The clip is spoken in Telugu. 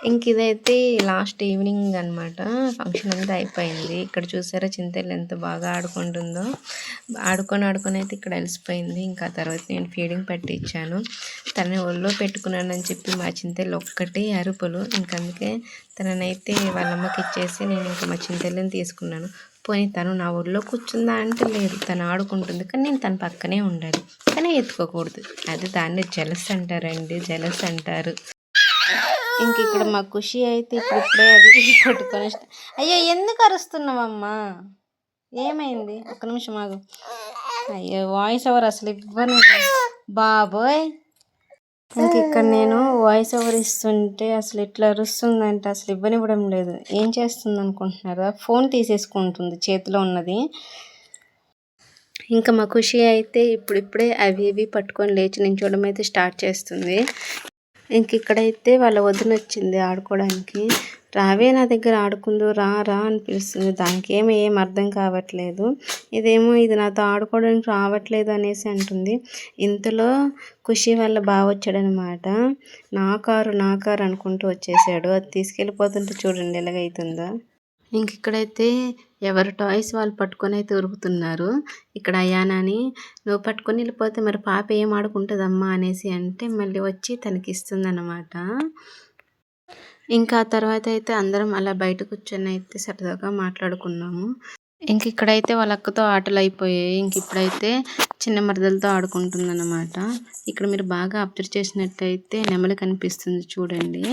ఇంక ఇదైతే లాస్ట్ ఈవినింగ్ అనమాట. ఫంక్షన్ అంతా అయిపోయింది. ఇక్కడ చూసారా చింతలు ఎంత బాగా ఆడుకుంటుందో. ఆడుకొని అయితే ఇక్కడ అలసిపోయింది. ఇంకా తర్వాత నేను ఫీడింగ్ పెట్టించాను. తనని ఒళ్ళో పెట్టుకున్నానని చెప్పి మా చింతలు ఒక్కటే అరుపులు. అందుకే తననైతే వాళ్ళ అమ్మకి ఇచ్చేసి నేను ఇంకా మా చింతల్ని తీసుకున్నాను. పోనీ తను నా ఒళ్ళో కూర్చుందా అంటే లేదు, తను ఆడుకుంటుంది. కానీ నేను తన పక్కనే ఉండాలి, కానీ ఎత్తుకోకూడదు. అది దాన్ని జలస్ అంటారండి, జలస్ అంటారు. ఇంక ఇక్కడ మా ఖుషి అయితే ఇప్పుడిప్పుడే అది పట్టుకొని అయ్యో ఎందుకు అరుస్తున్నావమ్మా, ఏమైంది? ఒక్క నిమిషం ఆగు. అయ్యో వాయిస్ ఓవర్ అసలు ఇవ్వను బాబోయ్. ఇంక ఇక్కడ నేను వాయిస్ ఓవర్ ఇస్తుంటే అసలు ఇట్లా అరుస్తుందంటే అసలు ఇవ్వనివ్వడం లేదు. ఏం చేస్తుంది అనుకుంటున్నారా? ఫోన్ తీసేసుకుంటుంది చేతిలో ఉన్నది. ఇంకా మా ఖుషి అయితే ఇప్పుడిప్పుడే అవి ఇవి పట్టుకొని లేచి నించోవడం అయితే స్టార్ట్ చేస్తుంది. ఇంక ఇక్కడైతే వాళ్ళ వదిన వచ్చింది ఆడుకోవడానికి. రావే నా దగ్గర ఆడుకుందు, రా రా అని పిలుస్తుంది. దానికి ఏం అర్థం కావట్లేదు. ఇదేమో ఇది నాతో ఆడుకోవడానికి రావట్లేదు అనేసి అంటుంది. ఇంతలో ఖుషి వాళ్ళ బావ వచ్చాడనమాట. నా కారు అనుకుంటూ వచ్చేసాడు. అది తీసుకెళ్ళిపోతుంటే చూడండి ఎలాగైతుందో. ఇంక ఇక్కడైతే ఎవరు టాయ్స్ వాళ్ళు పట్టుకొని అయితే ఉరుకుతున్నారు. ఇక్కడ అయానాని నువ్వు పట్టుకొని వెళ్ళిపోతే మరి పాప ఏం ఆడుకుంటుందమ్మా అనేసి అంటే మళ్ళీ వచ్చి తనకి ఇస్తుందన్నమాట. ఇంకా ఆ తర్వాత అయితే అందరం అలా బయట కూర్చొని అయితే సరదాగా మాట్లాడుకున్నాము. ఇంక ఇక్కడైతే వాళ్ళ అక్కతో ఆటలు అయిపోయాయి. ఇంక ఇప్పుడైతే చిన్న మరదలతో ఆడుకుంటుందన్నమాట. ఇక్కడ మీరు బాగా అబ్జర్వ్ చేసినట్టయితే నెమలి కనిపిస్తుంది చూడండి.